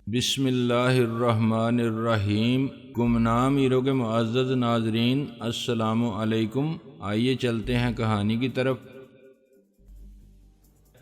بسم اللہ الرحمن الرحیم۔ گمنام ایرو کے معزز ناظرین، السلام علیکم۔ آئیے چلتے ہیں کہانی کی طرف۔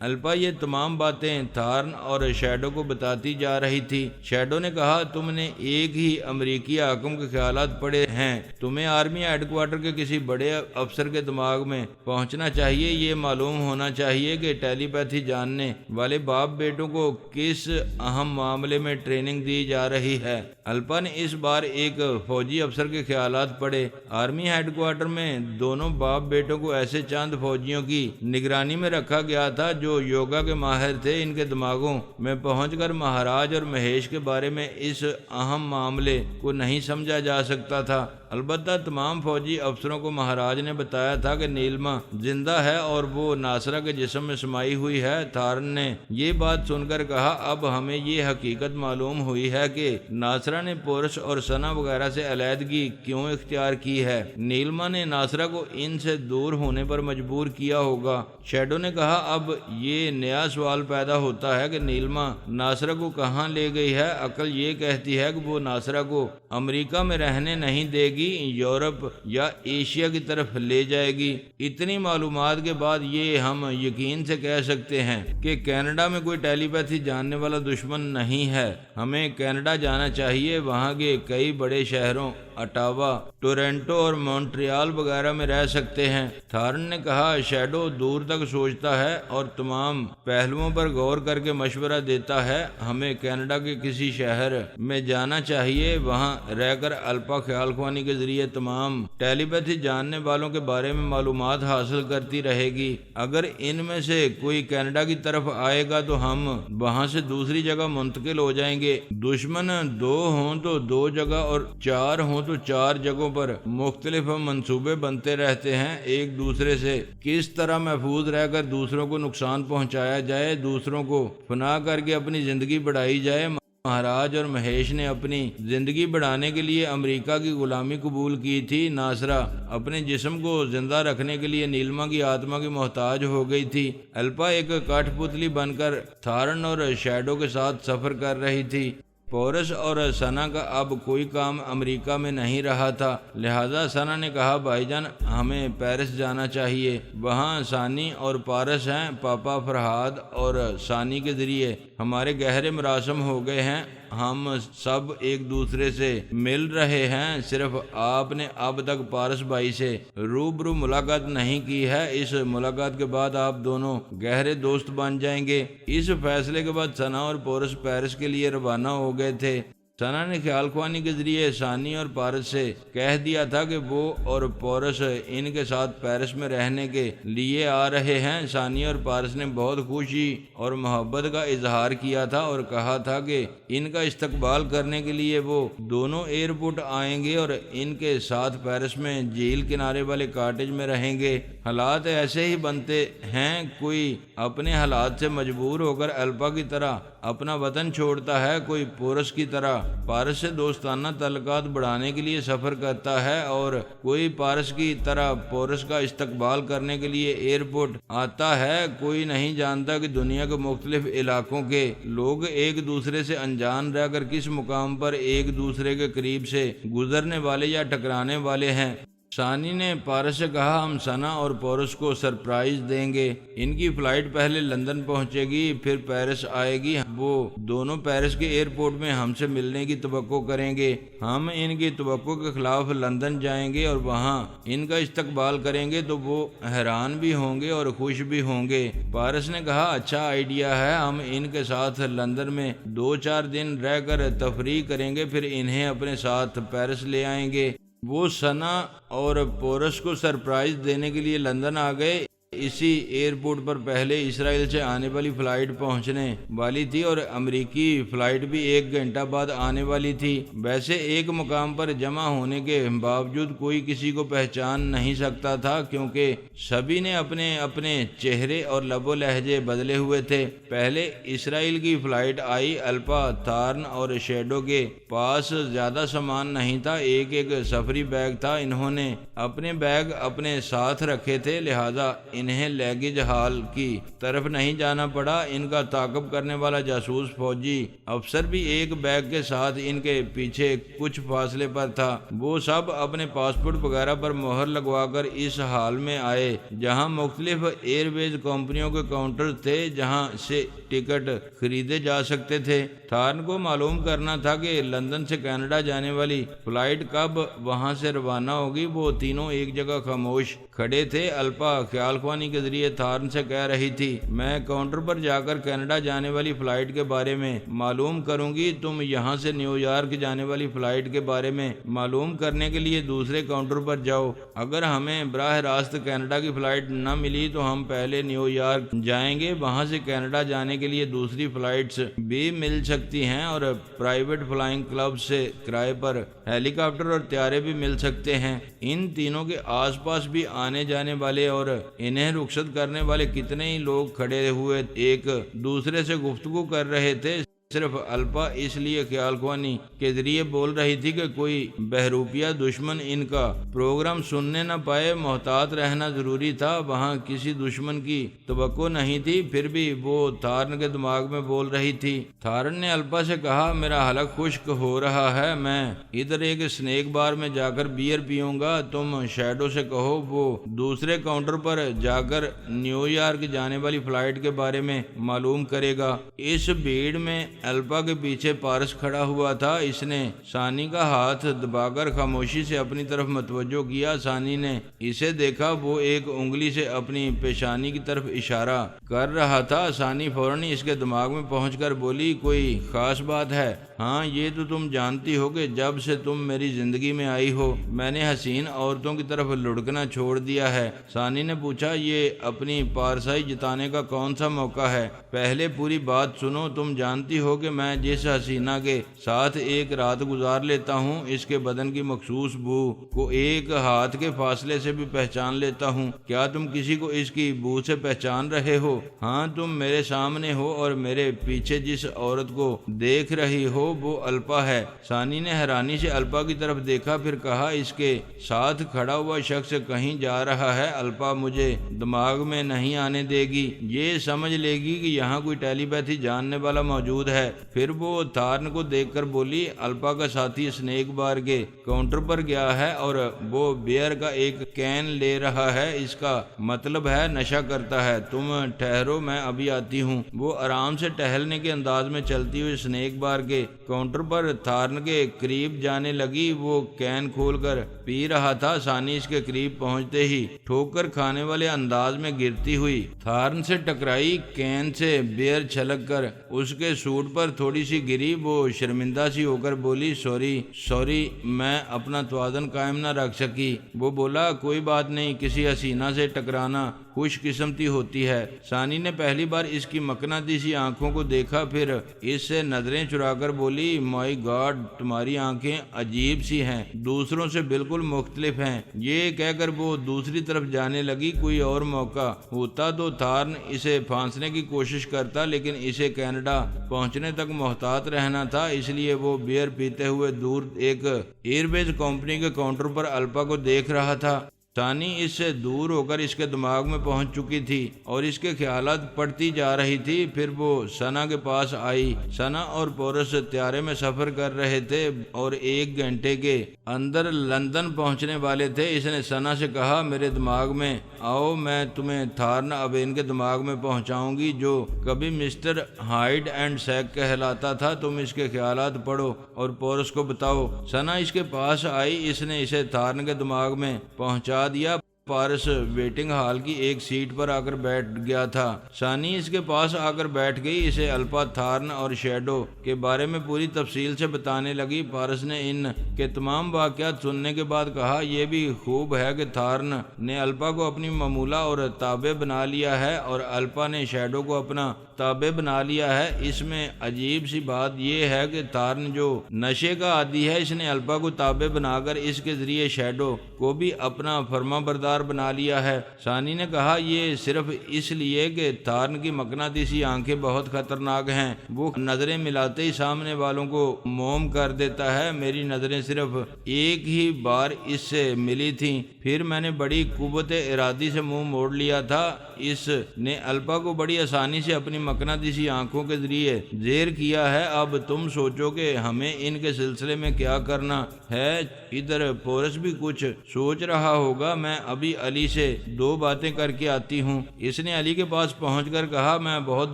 الپا یہ تمام باتیں تھارن اور شیڈو کو بتاتی جا رہی تھی۔ شیڈو نے کہا، تم نے ایک ہی امریکی حاکم کے خیالات پڑھے ہیں، تمہیں آرمی ہیڈ کوارٹر کے کسی بڑے افسر کے دماغ میں پہنچنا چاہیے، یہ معلوم ہونا چاہیے کہ ٹیلی پیتھی جاننے والے باپ بیٹوں کو کس اہم معاملے میں ٹریننگ دی جا رہی ہے۔ الپا نے اس بار ایک فوجی افسر کے خیالات پڑھے۔ آرمی ہیڈ کوارٹر میں دونوں باپ بیٹوں کو ایسے چند فوجیوں کی نگرانی میں رکھا گیا تھا جو یوگا کے ماہر تھے۔ ان کے دماغوں میں پہنچ کر مہاراج اور مہیش کے بارے میں اس اہم معاملے کو نہیں سمجھا جا سکتا تھا۔ البتہ تمام فوجی افسروں کو مہاراج نے بتایا تھا کہ نیلما زندہ ہے اور وہ ناصرہ کے جسم میں سمائی ہوئی ہے۔ تھارن نے یہ بات سن کر کہا، اب ہمیں یہ حقیقت معلوم ہوئی ہے کہ ناصرہ نے پورس اور سنا وغیرہ سے علیحدگی کیوں اختیار کی ہے۔ نیلما نے ناصرہ کو ان سے دور ہونے پر مجبور کیا ہوگا۔ شیڈو نے کہا، اب یہ نیا سوال پیدا ہوتا ہے کہ نیلما ناصرہ کو کہاں لے گئی ہے۔ عقل یہ کہتی ہے کہ وہ ناصرہ کو امریکہ میں رہنے نہیں دے گی، یورپ یا ایشیا کی طرف لے جائے گی۔ اتنی معلومات کے بعد یہ ہم یقین سے کہہ سکتے ہیں کہ کینیڈا میں کوئی ٹیلی پیتھی جاننے والا دشمن نہیں ہے۔ ہمیں کینیڈا جانا چاہیے، وہاں کے کئی بڑے شہروں اٹاوا، ٹورنٹو اور مونٹریال وغیرہ میں رہ سکتے ہیں۔ تھارن نے کہا، شیڈو دور تک سوچتا ہے اور تمام پہلوؤں پر غور کر کے مشورہ دیتا ہے۔ ہمیں کینیڈا کے کسی شہر میں جانا چاہیے، وہاں رہ کر الپا خیال خوانی کے ذریعے تمام ٹیلی پیتھی جاننے والوں کے بارے میں معلومات حاصل کرتی رہے گی۔ اگر ان میں سے کوئی کینیڈا کی طرف آئے گا تو ہم وہاں سے دوسری جگہ منتقل ہو جائیں گے۔ دشمن 2 ہوں تو 2 جگہ اور 4 ہوں تو 4 جگہوں پر مختلف منصوبے بنتے رہتے ہیں۔ ایک دوسرے سے کس طرح محفوظ رہ کر دوسروں کو نقصان پہنچایا جائے، دوسروں کو فنا کر کے اپنی زندگی بڑھائی جائے۔ مہاراج اور مہیش نے اپنی زندگی بڑھانے کے لیے امریکہ کی غلامی قبول کی تھی۔ ناصرہ اپنے جسم کو زندہ رکھنے کے لیے نیلما کی آتما کی محتاج ہو گئی تھی۔ الپا ایک کٹھ پتلی بن کر تھارن اور شیڈو کے ساتھ سفر کر رہی تھی۔ پورس اور سنا کا اب کوئی کام امریکہ میں نہیں رہا تھا، لہذا سنا نے کہا، بھائی جان ہمیں پیرس جانا چاہیے، وہاں سانی اور پارس ہیں۔ پاپا فرہاد اور سانی کے ذریعے ہمارے گہرے مراسم ہو گئے ہیں، ہم سب ایک دوسرے سے مل رہے ہیں، صرف آپ نے اب تک پارس بھائی سے روبرو ملاقات نہیں کی ہے۔ اس ملاقات کے بعد آپ دونوں گہرے دوست بن جائیں گے۔ اس فیصلے کے بعد سنا اور پورس پیرس کے لیے روانہ ہو گئے تھے۔ سنا نے خیال خوانی کے ذریعے سانی اور پارس سے کہہ دیا تھا کہ وہ اور پورس ان کے ساتھ پیرس میں رہنے کے لیے آ رہے ہیں۔ سانی اور پارس نے بہت خوشی اور محبت کا اظہار کیا تھا اور کہا تھا کہ ان کا استقبال کرنے کے لیے وہ دونوں ایئرپورٹ آئیں گے اور ان کے ساتھ پیرس میں جھیل کنارے والے کاٹیج میں رہیں گے۔ حالات ایسے ہی بنتے ہیں، کوئی اپنے حالات سے مجبور ہو کر الپا کی طرح اپنا وطن چھوڑتا ہے، کوئی پورس کی طرح پارس سے دوستانہ تعلقات بڑھانے کے لیے سفر کرتا ہے، اور کوئی پارس کی طرح پورس کا استقبال کرنے کے لیے ایئرپورٹ آتا ہے۔ کوئی نہیں جانتا کہ دنیا کے مختلف علاقوں کے لوگ ایک دوسرے سے انجان رہ کر کس مقام پر ایک دوسرے کے قریب سے گزرنے والے یا ٹکرانے والے ہیں۔ سانی نے پارس سے کہا، ہم سنا اور پورس کو سرپرائز دیں گے، ان کی فلائٹ پہلے لندن پہنچے گی پھر پیرس آئے گی، وہ دونوں پیرس کے ایئرپورٹ میں ہم سے ملنے کی توقع کریں گے، ہم ان کی توقع کے خلاف لندن جائیں گے اور وہاں ان کا استقبال کریں گے تو وہ حیران بھی ہوں گے اور خوش بھی ہوں گے۔ پارس نے کہا، اچھا آئیڈیا ہے، ہم ان کے ساتھ لندن میں 2-4 دن رہ کر تفریح کریں گے، پھر انہیں اپنے ساتھ پیرس لے آئیں گے۔ وہ سنا اور پورس کو سرپرائز دینے کے لیے لندن آ گئے۔ اسی ایئرپورٹ پر پہلے اسرائیل سے آنے والی فلائٹ پہنچنے والی تھی اور امریکی فلائٹ بھی 1 گھنٹہ بعد آنے والی تھی۔ ویسے ایک مقام پر جمع ہونے کے باوجود کوئی کسی کو پہچان نہیں سکتا تھا، کیونکہ سبھی نے اپنے اپنے چہرے اور لب و لہجے بدلے ہوئے تھے۔ پہلے اسرائیل کی فلائٹ آئی، الپا، تھارن اور شیڈو کے پاس زیادہ سامان نہیں تھا، ایک سفری بیگ تھا۔ انہوں نے اپنے بیگ اپنے ساتھ رکھے تھے، لہذا انہیں لیگیج ہال کی طرف نہیں جانا پڑا۔ ان کا تعاقب کرنے والا جاسوس فوجی افسر بھی ایک بیگ کے ساتھ ان کے پیچھے کچھ فاصلے پر تھا۔ وہ سب اپنے پاسپورٹ وغیرہ پر مہر لگوا کر اس ہال میں آئے جہاں مختلف ایئر ویز کمپنیوں کے کاؤنٹر تھے جہاں سے ٹکٹ خریدے جا سکتے تھے۔ تھارن کو معلوم کرنا تھا کہ لندن سے کینیڈا جانے والی فلائٹ کب وہاں سے روانہ ہوگی۔ وہ تینوں ایک جگہ خاموش کھڑے تھے۔ الپا خیال خوانی کے ذریعے تھارن سے کہہ رہی تھی، میں کاؤنٹر پر جا کر کینیڈا جانے والی فلائٹ کے بارے میں معلوم کروں گی، تم یہاں سے نیو یارک جانے والی فلائٹ کے بارے میں معلوم کرنے کے لیے دوسرے کاؤنٹر پر جاؤ۔ اگر ہمیں براہ راست کینیڈا کی فلائٹ نہ ملی تو ہم پہلے نیو یارک جائیں گے، وہاں سے کینیڈا جانے کے لیے دوسری فلائٹس بھی مل سکتی ہیں اور پرائیویٹ فلائنگ کلب سے کرائے پر ہیلی کاپٹر اور طیارے بھی مل سکتے ہیں۔ ان تینوں کے آس پاس بھی آنے جانے والے اور انہیں رخصت کرنے والے کتنے ہی لوگ کھڑے ہوئے ایک دوسرے سے گفتگو کر رہے تھے۔ صرف الپا اس لیے خیال خوانی کے ذریعے بول رہی تھی کہ کوئی بہروپیہ دشمن ان کا پروگرام سننے نہ پائے۔ محتاط رہنا ضروری تھا، وہاں کسی دشمن کی توقع نہیں تھی، پھر بھی وہ تھارن کے دماغ میں بول رہی تھی۔ تھارن نے الپا سے کہا، میرا حلق خشک ہو رہا ہے، میں ادھر ایک اسنیک بار میں جا کر بیئر پیوں گا۔ تم شیڈو سے کہو وہ دوسرے کاؤنٹر پر جا کر نیو یارک جانے والی فلائٹ کے بارے میں معلوم کرے گا۔ اس بھیڑ میں الپا کے پیچھے پارس کھڑا ہوا تھا۔ اس نے ثانی کا ہاتھ دبا کر خاموشی سے اپنی طرف متوجہ کیا۔ ثانی نے اسے دیکھا، وہ ایک انگلی سے اپنی پیشانی کی طرف اشارہ کر رہا تھا۔ ثانی فوراً اس کے دماغ میں پہنچ کر بولی، کوئی خاص بات ہے؟ ہاں، یہ تو تم جانتی ہو کہ جب سے تم میری زندگی میں آئی ہو میں نے حسین عورتوں کی طرف لڑکنا چھوڑ دیا ہے۔ ثانی نے پوچھا، یہ اپنی پارسائی جتانے کا کون سا موقع ہے؟ پہلے پوری بات سنو۔ تم جانتی ہو کہ میں جس حسینہ کے ساتھ ایک رات گزار لیتا ہوں اس کے بدن کی مخصوص بو کو ایک ہاتھ کے فاصلے سے بھی پہچان لیتا ہوں۔ کیا تم کسی کو اس کی بو سے پہچان رہے ہو؟ ہاں، تم میرے سامنے ہو اور میرے پیچھے جس عورت کو دیکھ رہی ہو وہ الپا ہے۔ ثانی نے حیرانی سے الپا کی طرف دیکھا، پھر کہا، اس کے ساتھ کھڑا ہوا شخص کہیں جا رہا ہے۔ الپا مجھے دماغ میں نہیں آنے دے گی، یہ سمجھ لے گی کہ یہاں کوئی ٹیلی پیتھی جاننے والا موجود ہے۔ پھر وہ تھارن کو دیکھ کر بولی، الپا کا ساتھی اسنیک بار کے کاؤنٹر پر گیا ہے اور وہ بیئر کا ایک کین لے رہا ہے، اس کا مطلب ہے نشہ کرتا ہے۔ تم ٹھہرو، میں ابھی آتی ہوں۔ وہ آرام سے ٹہلنے کے انداز میں چلتی ہوئی اسنیک بار کے کاؤنٹر پر تھارن کے قریب جانے لگی۔ وہ کین کھول کر پی رہا تھا۔ ثانی اس کے قریب پہنچتے ہی ٹھوکر کھانے والے انداز میں گرتی ہوئی تھارن سے ٹکرائی۔ کین سے بیئر چھلک کر اس کے سوٹ پر تھوڑی سی گری۔ وہ شرمندہ سی ہو کر بولی، سوری، میں اپنا توازن قائم نہ رکھ سکی۔ وہ بولا، کوئی بات نہیں، کسی حسینہ سے ٹکرانا خوش قسمتی ہوتی ہے۔ ثانی نے پہلی بار اس کی مقناطیسی آنکھوں کو دیکھا، پھر اس سے نظریں چرا کر بولی، مائی گاڈ، تمہاری آنکھیں عجیب سی ہیں، دوسروں سے بالکل مختلف ہیں۔ یہ کہہ کر وہ دوسری طرف جانے لگی۔ کوئی اور موقع ہوتا تو تھارن اسے پھانسنے کی کوشش کرتا، لیکن اسے کینیڈا پہنچنے تک محتاط رہنا تھا، اس لیے وہ بیئر پیتے ہوئے دور ایک ایئر ویز کمپنی کے کاؤنٹر پر الپا کو دیکھ رہا تھا۔ ثانی اس سے دور ہو کر اس کے دماغ میں پہنچ چکی تھی اور اس کے خیالات پڑتی جا رہی تھی۔ پھر وہ ثنا کے پاس آئی۔ ثنا اور پورس طیارے میں سفر کر رہے تھے اور 1 گھنٹے کے اندر لندن پہنچنے والے تھے۔ اس نے ثنا سے کہا، میرے دماغ میں آؤ، میں تمہیں تھارن ابین کے دماغ میں پہنچاؤں گی جو کبھی مسٹر ہائیڈ اینڈ سیک کہلاتا تھا۔ تم اس کے خیالات پڑھو اور پورس کو بتاؤ۔ ثنا اس کے پاس آئی۔ اس نے اسے تھارن کے دماغ میں پہنچا دیا۔ پارس ویٹنگ ہال کی ایک سیٹ پر آ کر بیٹھ گیا تھا۔ ثانی اس کے پاس آ کر بیٹھ گئی۔ اسے الپا، تھارن اور شیڈو کے بارے میں پوری تفصیل سے بتانے لگی۔ پارس نے ان کے تمام واقعات سننے کے بعد کہا، یہ بھی خوب ہے کہ تھارن نے الپا کو اپنی ممولہ اور تابع بنا لیا ہے اور الپا نے شیڈو کو اپنا تابع بنا لیا ہے۔ اس میں عجیب سی بات یہ ہے کہ تارن جو نشے کا عادی ہے، اس نے الپا کو تابع بنا کر اس کے ذریعے شیڈو کو بھی اپنا فرما بردار بنا لیا ہے۔ ثانی نے کہا یہ صرف اس لیے کہ تارن کی مقناطیسی آنکھیں بہت خطرناک ہیں، وہ نظریں ملاتے ہی سامنے والوں کو موم کر دیتا ہے۔ میری نظریں صرف ایک ہی بار اس سے ملی تھیں، پھر میں نے بڑی قوت ارادی سے منہ موڑ لیا تھا۔ اس نے الپا کو بڑی آسانی سے اپنی مقناطیسی آنکھوں کے ذریعے زیر کیا ہے۔ اب تم سوچو کہ ہمیں ان کے سلسلے میں کیا کرنا ہے۔ ادھر پورس بھی کچھ سوچ رہا ہوگا۔ میں ابھی علی سے 2 باتیں کر کے آتی ہوں۔ اس نے علی کے پاس پہنچ کر کہا میں بہت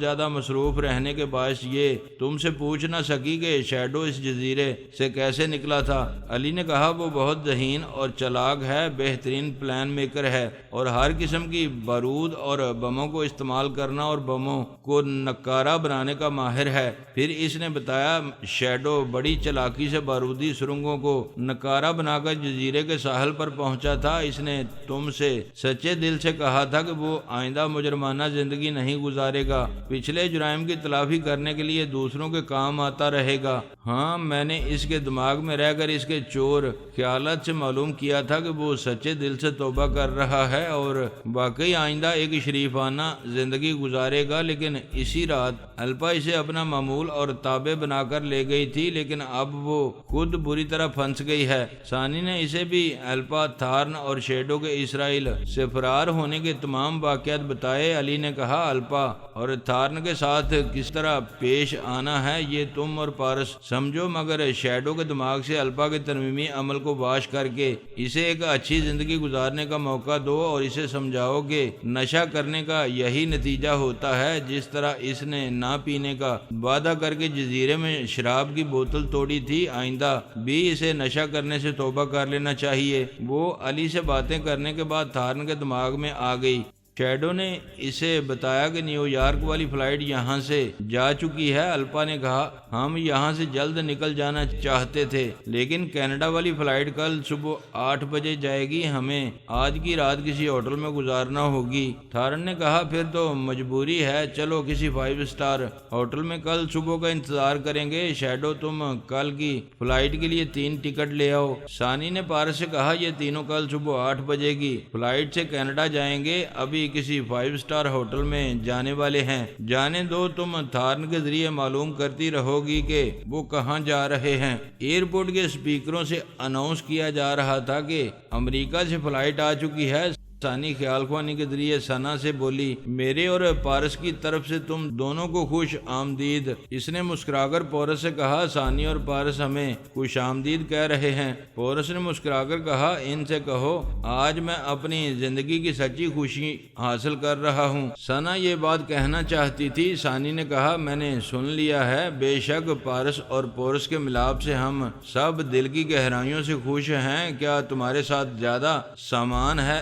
زیادہ مصروف رہنے کے باعث یہ تم سے پوچھ نہ سکی کہ شیڈو اس جزیرے سے کیسے نکلا تھا۔ علی نے کہا وہ بہت ذہین اور چلاک ہے، بہترین پلان میکر ہے اور ہر قسم کی بارود اور بموں کو استعمال کرنا اور بموں کو نکارہ بنانے کا ماہر ہے۔ پھر اس نے بتایا شیڈو بڑی چلاکی سے بارودی سرنگوں کو نکارہ بنا کر جزیرے کے ساحل پر پہنچا تھا۔ اس نے تم سے سچے دل سے کہا تھا کہ وہ آئندہ مجرمانہ زندگی نہیں گزارے گا، پچھلے جرائم کی تلافی کرنے کے لیے دوسروں کے کام آتا رہے گا۔ ہاں، میں نے اس کے دماغ میں رہ کر اس کے چور خیالات سے معلوم کیا تھا کہ وہ سچے دل سے توبہ کر رہا ہے اور واقعی آئندہ ایک شریفانہ زندگی گزارے گا۔ لیکن اسی رات الپا اسے اپنا معمول اور تابع بنا کر لے گئی تھی، لیکن اب وہ خود بری طرح پھنس گئی ہے۔ ثانی نے اسے بھی الپا، تھارن اور شیڈو کے اسرائیل سے فرار ہونے کے تمام واقعات بتائے۔ علی نے کہا الپا اور تھارن کے ساتھ کس طرح پیش آنا ہے یہ تم اور پارس سمجھو، مگر شیڈو کے دماغ سے الپا کے ترمیمی عمل کو واش کر کے اسے ایک اچھی زندگی گزارنے کا موقع دو اور اسے سمجھاؤ کہ نشہ کرنے کا یہی نتیجہ ہوتا ہے۔ جس طرح اس نے نہ پینے کا وعدہ کر کے جزیرے میں شراب کی بوتل توڑی تھی، آئندہ بھی اسے نشہ کرنے سے توبہ کر لینا چاہیے۔ وہ علی سے باتیں کرنے کے بعد تھارن کے دماغ میں آ گئی۔ شیڈو نے اسے بتایا کہ نیو یارک والی فلائٹ یہاں سے جا چکی ہے۔ الپا نے کہا ہم یہاں سے جلد نکل جانا چاہتے تھے، لیکن کینیڈا والی فلائٹ کل صبح 8 بجے جائے گی، ہمیں آج کی رات کسی ہوٹل میں گزارنا ہوگی۔ تھارن نے کہا پھر تو مجبوری ہے، چلو کسی 5 اسٹار ہوٹل میں کل صبح کا انتظار کریں گے۔ شیڈو تم کل کی فلائٹ کے لیے 3 ٹکٹ لے آؤ۔ ثانی نے پارس سے کہا یہ تینوں کل صبح 8 بجے کی فلائٹ سے کینیڈا جائیں گے، ابھی کسی 5 اسٹار ہوٹل میں جانے والے ہیں۔ جانے دو، تم تھارن کے ذریعے معلوم کرتی رہو گی کہ وہ کہاں جا رہے ہیں۔ ایئرپورٹ کے اسپیکروں سے اناؤنس کیا جا رہا تھا کہ امریکہ سے فلائٹ آ چکی ہے۔ ثانی خیال خوانی کے ذریعے ثنا سے بولی میرے اور پارس کی طرف سے تم دونوں کو خوش آمدید۔ اس نے مسکرا کر پورس سے کہا ثانی اور پارس ہمیں خوش آمدید کہہ رہے ہیں۔ پورس نے مسکرا کر کہا ان سے کہو آج میں اپنی زندگی کی سچی خوشی حاصل کر رہا ہوں۔ ثنا یہ بات کہنا چاہتی تھی۔ ثانی نے کہا میں نے سن لیا ہے، بے شک پارس اور پورس کے ملاپ سے ہم سب دل کی گہرائیوں سے خوش ہیں۔ کیا تمہارے ساتھ زیادہ سامان ہے؟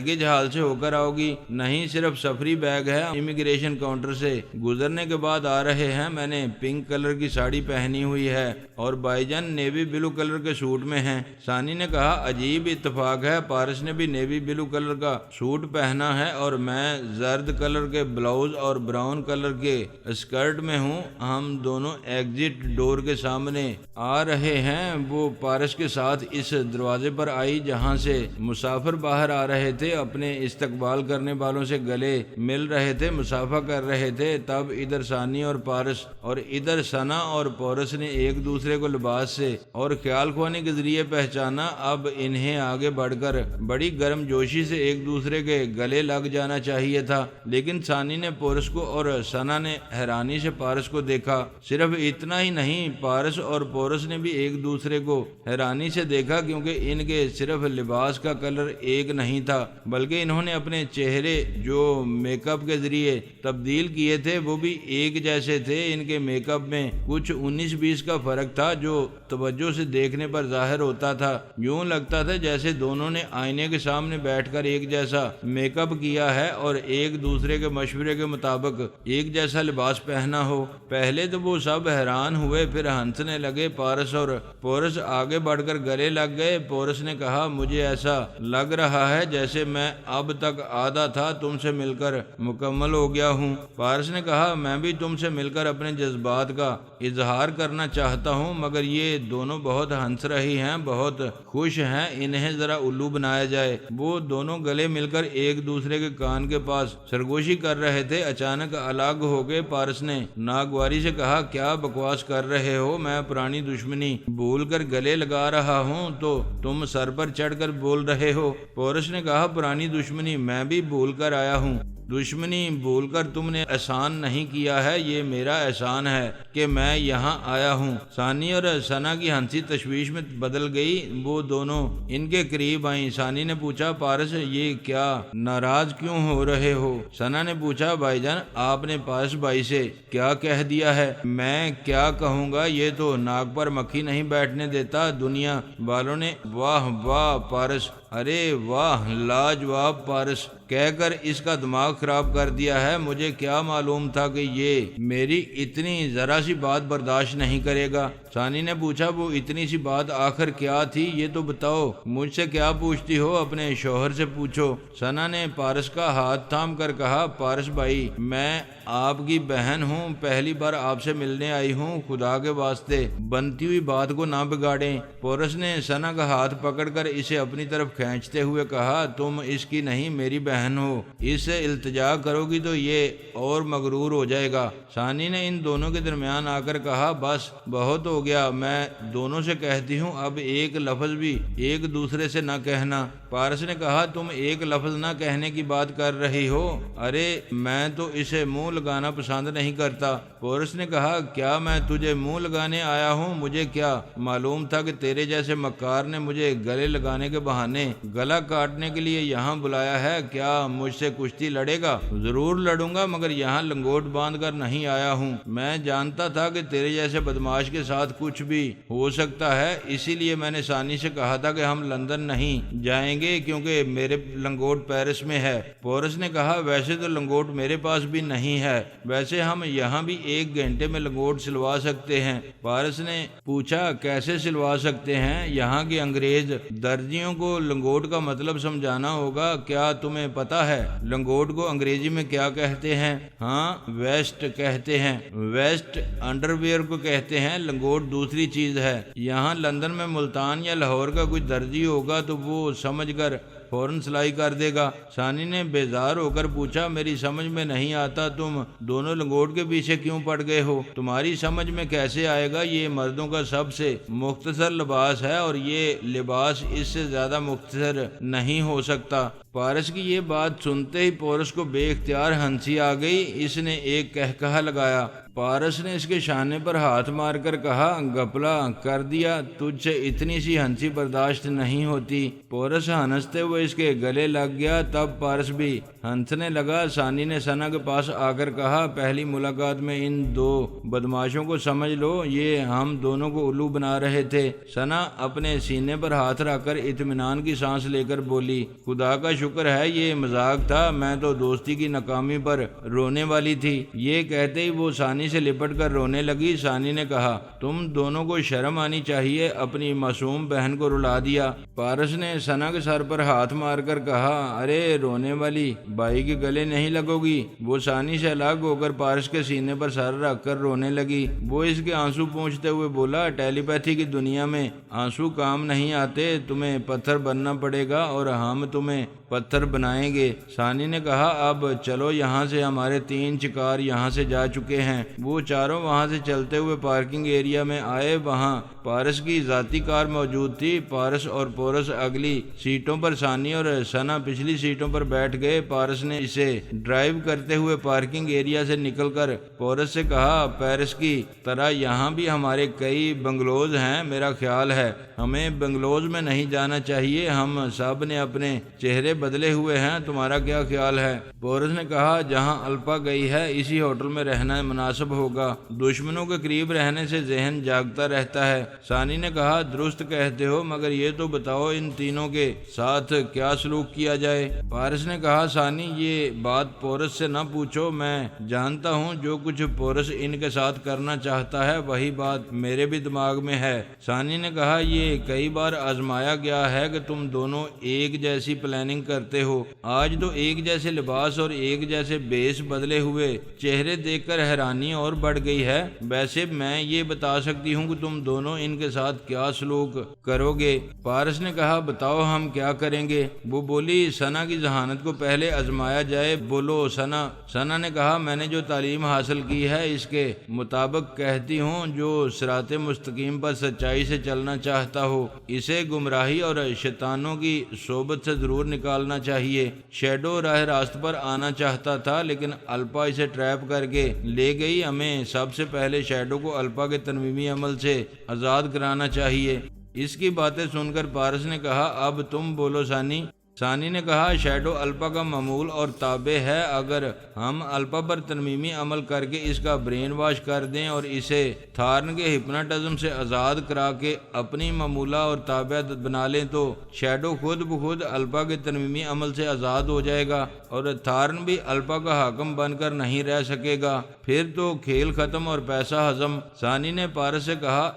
لیگیج حال سے ہو کر آؤ گی؟ نہیں، صرف سفری بیگ ہے، امیگریشن کاؤنٹر سے گزرنے کے بعد آ رہے ہیں۔ میں نے پنک کلر کی ساڑی پہنی ہوئی ہے اور بھائی جان نیوی بلو کلر کے سوٹ میں ہیں۔ ثانی نے کہا عجیب اتفاق ہے، پارس نے بھی نیوی بلو کلر کا سوٹ پہنا ہے اور میں زرد کلر کے بلاؤز اور براؤن کلر کے اسکرٹ میں ہوں۔ ہم دونوں ایگزٹ ڈور کے سامنے آ رہے ہیں۔ وہ پارس کے ساتھ اس دروازے پر آئی جہاں سے مسافر باہر آ رہے تھے، اپنے استقبال کرنے والوں سے گلے مل رہے تھے، مصافحہ کر رہے تھے۔ تب ادھر ثانی اور پارس اور ادھر ثنا اور پورس نے ایک دوسرے کو لباس سے اور خیال خوانی کے ذریعے پہچانا۔ اب انہیں آگے بڑھ کر بڑی گرم جوشی سے ایک دوسرے کے گلے لگ جانا چاہیے تھا، لیکن ثانی نے پورس کو اور ثنا نے حیرانی سے پارس کو دیکھا۔ صرف اتنا ہی نہیں، پارس اور پورس نے بھی ایک دوسرے کو حیرانی سے دیکھا، کیونکہ ان کے صرف لباس کا کلر ایک نہیں تھا، بلکہ انہوں نے اپنے چہرے جو میک اپ کے ذریعے تبدیل کیے تھے وہ بھی ایک جیسے تھے۔ ان کے میک اپ میں کچھ 19-20 کا فرق تھا جو توجہ سے دیکھنے پر ظاہر ہوتا تھا۔ یوں لگتا تھا جیسے دونوں نے آئینے کے سامنے بیٹھ کر ایک جیسا میک اپ کیا ہے اور ایک دوسرے کے مشورے کے مطابق ایک جیسا لباس پہنا ہو۔ پہلے تو وہ سب حیران ہوئے، پھر ہنسنے لگے۔ پارس اور پورس آگے بڑھ کر گلے لگ گئے۔ پورس نے کہا مجھے ایسا لگ رہا ہے جیسے میں اب تک آدھا تھا تم سے مل کر مکمل ہو گیا ہوں۔ پارس نے کہا میں بھی تم سے مل کر اپنے جذبات کا اظہار کرنا چاہتا ہوں، مگر یہ دونوں بہت ہنس رہی ہیں، بہت خوش ہیں، انہیں ذرا الو بنایا جائے۔ وہ دونوں گلے مل کر ایک دوسرے کے کان کے پاس سرگوشی کر رہے تھے۔ اچانک الگ ہو گئے۔ پارس نے ناگواری سے کہا کیا بکواس کر رہے ہو؟ میں پرانی دشمنی بھول کر گلے لگا رہا ہوں تو تم سر پر چڑھ کر بول رہے ہو۔ پورس نے کہا پرانی دشمنی میں بھی بھول کر آیا ہوں۔ دشمنی بھول کر تم نے احسان نہیں کیا ہے، یہ میرا احسان ہے کہ میں یہاں آیا ہوں۔ ثانی اور ثنا کی ہنسی تشویش میں بدل گئی، وہ دونوں ان کے قریب آئیں۔ ثانی نے پوچھا پارس یہ کیا ناراض کیوں ہو رہے ہو؟ ثنا نے پوچھا بھائی جان آپ نے پارس بھائی سے کیا کہہ دیا ہے؟ میں کیا کہوں گا، یہ تو ناک پر مکھی نہیں بیٹھنے دیتا۔ دنیا والوں نے واہ واہ پارس، ارے واہ لاجواب پارس کہہ کر اس کا دماغ خراب کر دیا ہے۔ مجھے کیا معلوم تھا کہ یہ میری اتنی ذرا سی بات برداشت نہیں کرے گا۔ ثانی نے پوچھا وہ اتنی سی بات آخر کیا تھی، یہ تو بتاؤ۔ مجھ سے کیا پوچھتی ہو؟ اپنے شوہر سے پوچھو۔ ثنا نے پارس کا ہاتھ تھام کر کہا پارس بھائی میں آپ کی بہن ہوں، پہلی بار آپ سے ملنے آئی ہوں، خدا کے واسطے بنتی ہوئی بات کو نہ بگاڑیں۔ پورس نے ثنا کا ہاتھ پکڑ کر اسے اپنی طرف کھینچتے ہوئے کہا تم اس کی نہیں میری بہن ہو، اس سے التجا کرو گی تو یہ اور مغرور ہو جائے گا۔ ثانی نے ان دونوں کے درمیان آ کر کہا بس بہت ہو گیا، میں دونوں سے کہتی ہوں اب ایک لفظ بھی ایک دوسرے سے نہ کہنا۔ پارس نے کہا تم ایک لفظ نہ کہنے کی بات کر رہی ہو؟ ارے میں تو اسے منہ لگانا پسند نہیں کرتا۔ پورس نے کہا کیا میں تجھے منہ لگانے آیا ہوں؟ مجھے کیا معلوم تھا کہ تیرے جیسے مکار نے مجھے گلے لگانے کے بہانے گلا کاٹنے کے لیے یہاں بلایا ہے۔ کیا مجھ سے کشتی لڑے گا؟ ضرور لڑوں گا، مگر یہاں لنگوٹ باندھ کر نہیں آیا ہوں۔ میں جانتا تھا کہ تیرے جیسے بدماش کے ساتھ کچھ بھی ہو سکتا ہے، اسی لیے میں نے ثانی سے کہا تھا کہ ہم لندن نہیں جائیں گے کیونکہ میرے لنگوٹ پیرس میں ہے۔ پورس نے کہا ویسے تو لنگوٹ میرے پاس بھی نہیں ہے، ویسے ہم یہاں بھی 1 گھنٹے میں لنگوٹ سلوا سکتے ہیں۔ پارس نے پوچھا کیسے سلوا سکتے ہیں؟ یہاں کے انگریز درجیوں کو لنگوٹ کا مطلب سمجھانا ہوگا۔ کیا تمہیں پتا ہے لنگوٹ کو انگریزی میں کیا کہتے ہیں؟ ہاں ویسٹ کہتے ہیں، ویسٹ انڈر ویئر کو کہتے ہیں، لنگوٹ دوسری چیز ہے۔ یہاں لندن میں ملتان یا لاہور کا کوئی درجی ہوگا تو وہ سمجھ کر فوراً سلائی کر دے گا۔ ثانی نے بیزار ہو کر پوچھا میری سمجھ میں نہیں آتا تم دونوں لنگوٹ کے پیچھے کیوں پڑ گئے ہو؟ تمہاری سمجھ میں کیسے آئے گا؟ یہ مردوں کا سب سے مختصر لباس ہے اور یہ لباس اس سے زیادہ مختصر نہیں ہو سکتا۔ پارس کی یہ بات سنتے ہی پورس کو بے اختیار ہنسی آ گئی۔ اس نے ایک کہکہا لگایا۔ پارس نے اس کے شانے پر ہاتھ مار کر کہا گپلا کر دیا، تجھ سے اتنی سی ہنسی برداشت نہیں ہوتی۔ پورس ہنستے ہوئے اس کے گلے لگ گیا، تب پارس بھی ہنسنے لگا۔ ثانی نے ثنا کے پاس آ کر کہا پہلی ملاقات میں ان 2 بدماشوں کو سمجھ لو، یہ ہم دونوں کو الو بنا رہے تھے۔ ثنا اپنے سینے پر ہاتھ رکھ کر اطمینان کی سانس لے کر بولی خدا کا شکر ہے یہ مذاق تھا، میں تو دوستی کی ناکامی پر رونے والی تھی۔ یہ کہتے ہی وہ ثانی سے لپٹ کر رونے لگی۔ ثانی نے کہا تم دونوں کو شرم آنی چاہیے، اپنی معصوم بہن کو رلا دیا۔ پارس نے ثنا کے سر پر ہاتھ مار کر کہا ارے رونے والی بھائی کے گلے نہیں لگو گی۔ وہ ثانی سے الگ ہو کر پارس کے سینے پر سر رکھ کر رونے لگی۔ وہ اس کے آنسو پونچھتے ہوئے بولا ٹیلی پیتھی کی دنیا میں آنسو کام نہیں آتے، تمہیں پتھر بننا پڑے گا اور ہم تمہیں پتھر بنائیں گے۔ ثانی نے کہا اب چلو یہاں سے، ہمارے 3 شکار یہاں سے جا چکے ہیں۔ وہ چاروں وہاں سے چلتے ہوئے پارکنگ ایریا میں آئے، وہاں پارس کی ذاتی کار موجود تھی۔ پارس اور پورس اگلی سیٹوں پر، ثانی اور ثنا پچھلی سیٹوں پر بیٹھ گئے۔ پارس نے اسے ڈرائیو کرتے ہوئے پارکنگ ایریا سے نکل کر پورس سے کہا پیرس کی طرح یہاں بھی ہمارے کئی بنگلوز ہیں، میرا خیال ہے ہمیں بنگلوز میں نہیں جانا چاہیے، ہم سب نے اپنے چہرے بدلے ہوئے ہیں، تمہارا کیا خیال ہے؟ پورس نے کہا جہاں الپا گئی ہے اسی ہوٹل میں رہنا مناسب مناسب ہوگا۔ دشمنوں کے قریب رہنے سے ذہن جاگتا رہتا ہے۔ ثانی نے کہا درست کہتے ہو، مگر یہ تو بتاؤ ان تینوں کے ساتھ کیا سلوک کیا جائے؟ پارس نے کہا ثانی یہ بات پورس سے نہ پوچھو، میں جانتا ہوں جو کچھ پورس ان کے ساتھ کرنا چاہتا ہے وہی بات میرے بھی دماغ میں ہے۔ ثانی نے کہا یہ کئی بار آزمایا گیا ہے کہ تم دونوں ایک جیسی پلاننگ کرتے ہو۔ آج تو ایک جیسے لباس اور ایک جیسے بیس بدلے ہوئے چہرے دیکھ کر حیرانی اور بڑھ گئی ہے۔ ویسے میں یہ بتا سکتی ہوں کہ تم دونوں ان کے ساتھ کیا سلوک کرو گے۔ پارس نے کہا بتاؤ ہم کیا کریں گے؟ وہ بولی ثنا کی ذہانت کو پہلے آزمایا جائے، بولو ثنا۔ ثنا نے کہا میں نے جو تعلیم حاصل کی ہے اس کے مطابق کہتی ہوں جو صراط مستقیم پر سچائی سے چلنا چاہتا ہو اسے گمراہی اور شیطانوں کی صحبت سے ضرور نکالنا چاہیے۔ شیڈو راہ راست پر آنا چاہتا تھا لیکن الپا اسے ٹریپ کر کے لے گئی۔ ہمیں سب سے پہلے شیڈو کو الپا کے تنویمی عمل سے آزاد کرانا چاہیے۔ اس کی باتیں سن کر پارس نے کہا اب تم بولو ثانی۔ ثانی نے کہا شیڈو الپا کا معمول اور تابع ہے، اگر ہم الپا پر تنویمی عمل کر کے اس کا برین واش کر دیں اور اسے تھارن کے ہپناٹزم سے آزاد کرا کے اپنی معمولہ اور تابع بنا لیں تو شیڈو خود بخود الپا کے تنویمی عمل سے آزاد ہو جائے گا اور تھارن بھی الپا کا حاکم بن کر نہیں رہ سکے گا، پھر تو کھیل ختم اور پیسہ ہضم۔ ثانی نے پارس سے کہا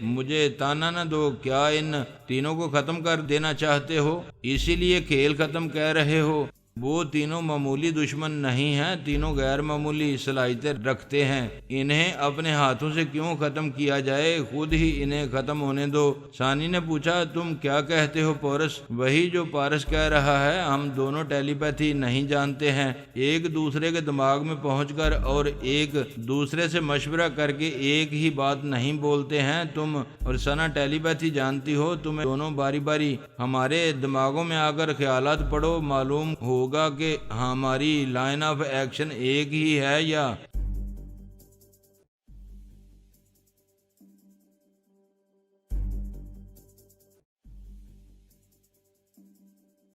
مجھے تانا نہ دو، کیا ان تینوں کو ختم کر دینا چاہتے ہو؟ اسی لیے کھیل ختم کہہ رہے ہو؟ وہ تینوں معمولی دشمن نہیں ہیں، تینوں غیر معمولی صلاحیتیں رکھتے ہیں، انہیں اپنے ہاتھوں سے کیوں ختم کیا جائے؟ خود ہی انہیں ختم ہونے دو۔ ثانی نے پوچھا تم کیا کہتے ہو پورس؟ وہی جو پارس کہہ رہا ہے، ہم دونوں ٹیلی پیتھی نہیں جانتے ہیں، ایک دوسرے کے دماغ میں پہنچ کر اور ایک دوسرے سے مشورہ کر کے ایک ہی بات نہیں بولتے ہیں۔ تم اور ثنا ٹیلی پیتھی جانتی ہو، تمہیں دونوں باری باری ہمارے دماغوں میں آ کر خیالات پڑھو، معلوم ہوگا کہ ہماری لائن آف ایکشن ایک ہی ہے یا